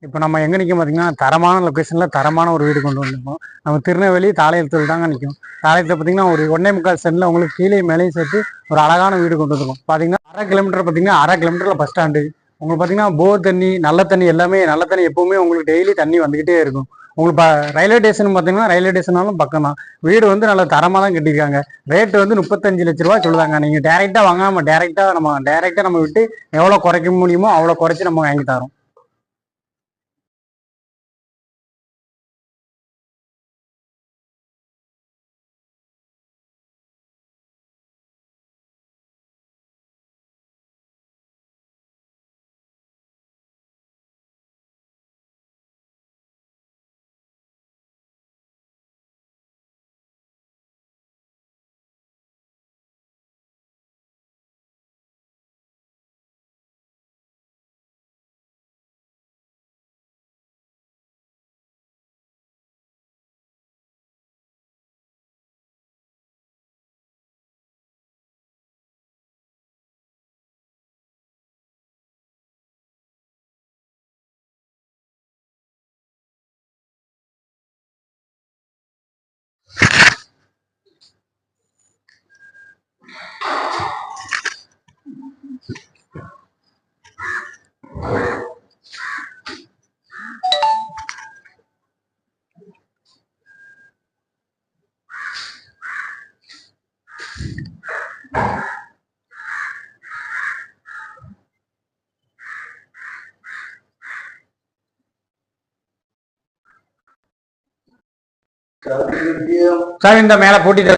இப்போ நம்ம எங்கே நிற்கும் பார்த்தீங்கன்னா தரமான லொக்கேஷனில் தரமான ஒரு வீடு கொண்டு வந்திருக்கோம். நம்ம திருநெல்வேலி தாளையத்தில் தாங்க நிற்கும். தாளையத்தில் பார்த்தீங்கன்னா ஒரு 1.25 சென்டில் உங்களுக்கு கீழே மேலேயும் சேர்த்து ஒரு அழகான வீடு கொண்டு வந்திருக்கோம். பார்த்தீங்கன்னா 1/2 கிலோமீட்டர் பார்த்தீங்கன்னா 1/2 கிலோமீட்டரில் பஸ் ஸ்டாண்டு. உங்களுக்கு பார்த்தீங்கன்னா போர் தண்ணி, நல்ல தண்ணி எல்லாமே நல்ல தண்ணி எப்பவுமே உங்களுக்கு டெய்லி தண்ணி வந்துக்கிட்டே இருக்கும். உங்களுக்கு ரயில்வே ஸ்டேஷன் பார்த்தீங்கன்னா ரயில்வே ஸ்டேஷனாலும் பக்கம் தான். வீடு வந்து நல்ல தரமாக தான் கட்டியிருக்காங்க. ரேட்டு வந்து 35 லட்ச ரூபா சொல்லுவாங்க. நீங்கள் டேரெக்டாக வாங்காம டேரெக்டாக நம்ம விட்டு எவ்வளோ குறைக்க முடியுமோ அவ்வளோ குறைச்சி நம்ம வாங்கி தரோம். சார் இந்த மேலே போட்டிட்டு